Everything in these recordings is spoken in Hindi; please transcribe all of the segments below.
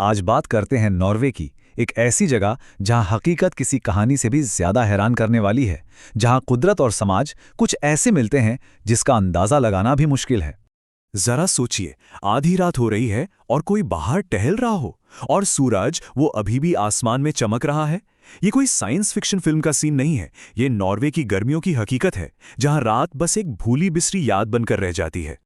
आज बात करते हैं नॉर्वे की, एक ऐसी जगह जहां हकीकत किसी कहानी से भी ज्यादा हैरान करने वाली है, जहां कुदरत और समाज कुछ ऐसे मिलते हैं जिसका अंदाजा लगाना भी मुश्किल है। जरा सोचिए, आधी रात हो रही है और कोई बाहर टहल रहा हो और सूरज वो अभी भी आसमान में चमक रहा है। ये कोई साइंस फिक्शन फिल्म का सीन नहीं है, ये नॉर्वे की गर्मियों की हकीकत है, जहां रात बस एक भूली बिसरी याद बनकर रह जाती है।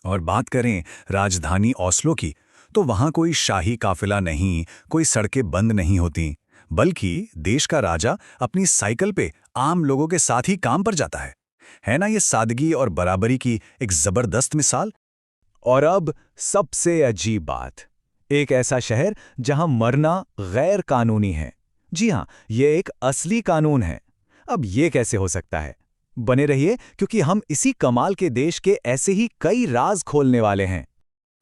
और बात करें राजधानी ओस्लो की, तो वहां कोई शाही काफिला नहीं, कोई सड़कें बंद नहीं होती, बल्कि देश का राजा अपनी साइकिल पे आम लोगों के साथ ही काम पर जाता है ना। ये सादगी और बराबरी की एक जबरदस्त मिसाल। और अब सबसे अजीब बात, एक ऐसा शहर जहां मरना गैर कानूनी है। जी हां, ये एक असली कानून है। अब ये कैसे हो सकता है? बने रहिए, क्योंकि हम इसी कमाल के देश के ऐसे ही कई राज खोलने वाले हैं।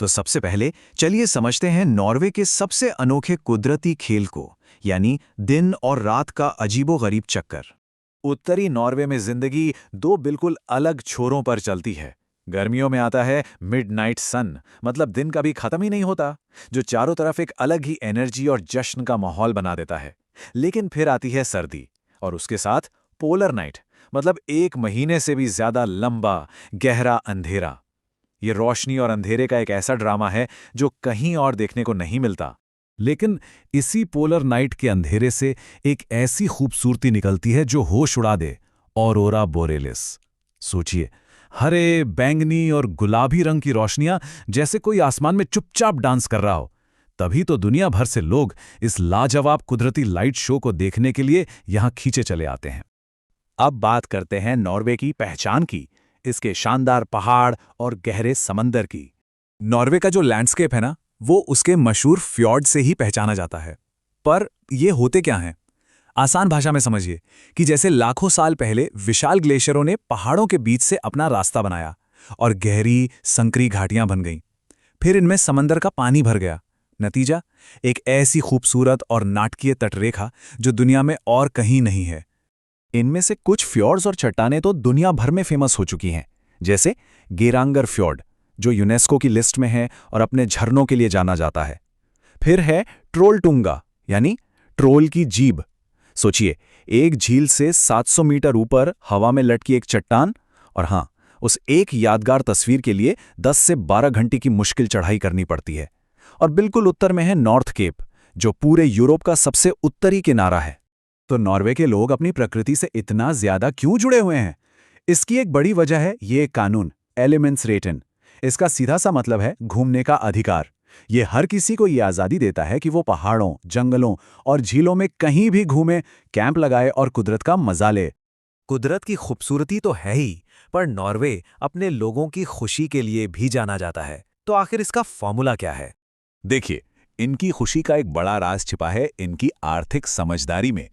तो सबसे पहले चलिए समझते हैं नॉर्वे के सबसे अनोखे कुदरती खेल को, यानी दिन और रात का अजीबोगरीब चक्कर। उत्तरी नॉर्वे में जिंदगी दो बिल्कुल अलग छोरों पर चलती है। गर्मियों में आता है मिडनाइट सन, मतलब दिन कभी खत्म ही नहीं होता, जो चारों तरफ एक अलग ही एनर्जी और जश्न का माहौल बना देता है। लेकिन फिर आती है सर्दी, और उसके साथ पोलर नाइट, मतलब एक महीने से भी ज्यादा लंबा गहरा अंधेरा। ये रोशनी और अंधेरे का एक ऐसा ड्रामा है जो कहीं और देखने को नहीं मिलता। लेकिन इसी पोलर नाइट के अंधेरे से एक ऐसी खूबसूरती निकलती है जो होश उड़ा दे, ऑरोरा बोरेलिस। सोचिए, हरे, बैंगनी और गुलाबी रंग की रोशनियां, जैसे कोई आसमान में चुपचाप डांस कर रहा हो। तभी तो दुनिया भर से लोग इस लाजवाब कुदरती लाइट शो को देखने के लिए यहां खींचे चले आते हैं। अब बात करते हैं नॉर्वे की पहचान की, इसके शानदार पहाड़ और गहरे समंदर की। नॉर्वे का जो लैंडस्केप है ना, वो उसके मशहूर फ्यॉर्ड से ही पहचाना जाता है। पर ये होते क्या हैं? आसान भाषा में समझिए कि जैसे लाखों साल पहले विशाल ग्लेशियरों ने पहाड़ों के बीच से अपना रास्ता बनाया और गहरी संकरी घाटियां बन गईं। फिर इनमें समंदर का पानी भर गया। नतीजा, एक ऐसी खूबसूरत और नाटकीय तटरेखा जो दुनिया में और कहीं नहीं है। इनमें से कुछ फ्यॉर्ड्स और चट्टानें तो दुनिया भर में फेमस हो चुकी हैं, जैसे गेरांगर फ्यॉर्ड, जो यूनेस्को की लिस्ट में है और अपने झरनों के लिए जाना जाता है। फिर है ट्रोलटुंगा, यानी ट्रोल की जीभ। सोचिए, एक झील से 700 मीटर ऊपर हवा में लटकी एक चट्टान, और हां, उस एक यादगार तस्वीर के लिए 10 से 12 घंटे की मुश्किल चढ़ाई करनी पड़ती है। और बिल्कुल उत्तर में है नॉर्थ केप, जो पूरे यूरोप का सबसे उत्तरी किनारा है। तो नॉर्वे के लोग अपनी प्रकृति से इतना ज्यादा क्यों जुड़े हुए हैं? इसकी एक बड़ी वजह है ये कानून, एलिमेंट्स रेटन। इसका सीधा सा मतलब है घूमने का अधिकार। ये हर किसी को ये आज़ादी देता है कि वो पहाड़ों, जंगलों और झीलों में कहीं भी घूमे, कैंप लगाए और कुदरत का मजा ले। कुदरत की खूबसूरती तो है ही, पर नॉर्वे अपने लोगों की खुशी के लिए भी जाना जाता है। तो आखिर इसका फॉर्मूला क्या है? देखिए, इनकी खुशी का एक बड़ा राज छिपा है इनकी आर्थिक समझदारी में।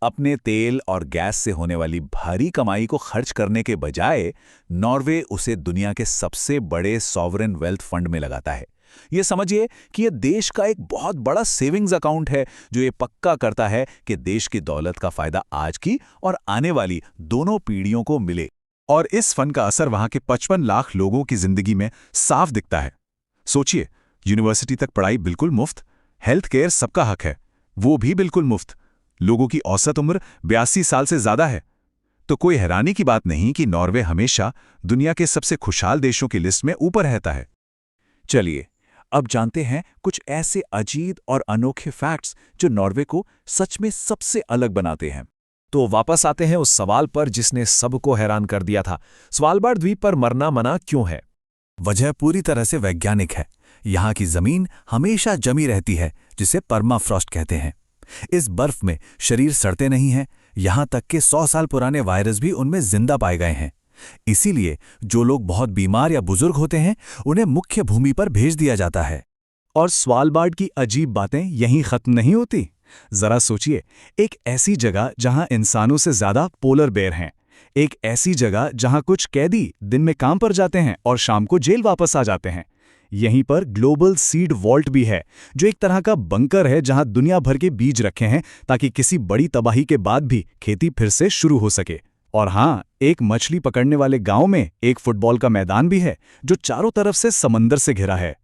अपने तेल और गैस से होने वाली भारी कमाई को खर्च करने के बजाय नॉर्वे उसे दुनिया के सबसे बड़े सॉवरेन वेल्थ फंड में लगाता है। ये समझिए कि यह देश का एक बहुत बड़ा सेविंग्स अकाउंट है, जो ये पक्का करता है कि देश की दौलत का फायदा आज की और आने वाली दोनों पीढ़ियों को मिले। और इस फंड का असर वहां के 55 लाख लोगों की जिंदगी में साफ दिखता है। सोचिए, यूनिवर्सिटी तक पढ़ाई बिल्कुल मुफ्त, हेल्थ केयर सबका हक है, वो भी बिल्कुल मुफ्त। लोगों की औसत उम्र 82 साल से ज्यादा है। तो कोई हैरानी की बात नहीं कि नॉर्वे हमेशा दुनिया के सबसे खुशहाल देशों की लिस्ट में ऊपर रहता है। चलिए, अब जानते हैं कुछ ऐसे अजीब और अनोखे फैक्ट्स जो नॉर्वे को सच में सबसे अलग बनाते हैं। तो वापस आते हैं उस सवाल पर जिसने सबको हैरान कर दिया था, स्वालबार्ड द्वीप पर मरना मना क्यों है? वजह पूरी तरह से वैज्ञानिक है। यहाँ की जमीन हमेशा जमी रहती है, जिसे परमाफ्रॉस्ट कहते हैं। इस बर्फ में शरीर सड़ते नहीं हैं, यहाँ तक कि 100 साल पुराने वायरस भी उनमें जिंदा पाए गए हैं। इसीलिए जो लोग बहुत बीमार या बुजुर्ग होते हैं, उन्हें मुख्य भूमि पर भेज दिया जाता है। और स्वालबार्ड की अजीब बातें यहीं खत्म नहीं होती। जरा सोचिए, एक ऐसी जगह जहां इंसानों से ज्यादा पोलर बेयर हैं, एक ऐसी जगह जहां कुछ कैदी दिन में काम पर जाते हैं और शाम को जेल वापस आ जाते हैं। यहीं पर ग्लोबल सीड वॉल्ट भी है, जो एक तरह का बंकर है जहां दुनिया भर के बीज रखे हैं ताकि किसी बड़ी तबाही के बाद भी खेती फिर से शुरू हो सके। और हां, एक मछली पकड़ने वाले गांव में एक फुटबॉल का मैदान भी है, जो चारों तरफ से समंदर से घिरा है।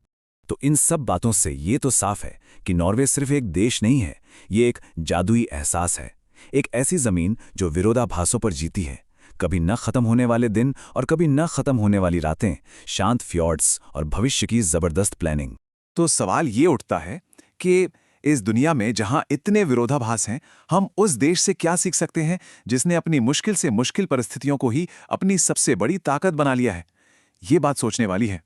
तो इन सब बातों से ये तो साफ है कि नॉर्वे सिर्फ एक देश नहीं है, ये एक जादुई एहसास है। एक ऐसी जमीन जो विरोधाभासों पर जीती है, कभी न खत्म होने वाले दिन और कभी न खत्म होने वाली रातें, शांत फ्यॉर्ड्स और भविष्य की जबरदस्त प्लानिंग। तो सवाल ये उठता है कि इस दुनिया में जहां इतने विरोधाभास हैं, हम उस देश से क्या सीख सकते हैं जिसने अपनी मुश्किल से मुश्किल परिस्थितियों को ही अपनी सबसे बड़ी ताकत बना लिया है? ये बात सोचने वाली है।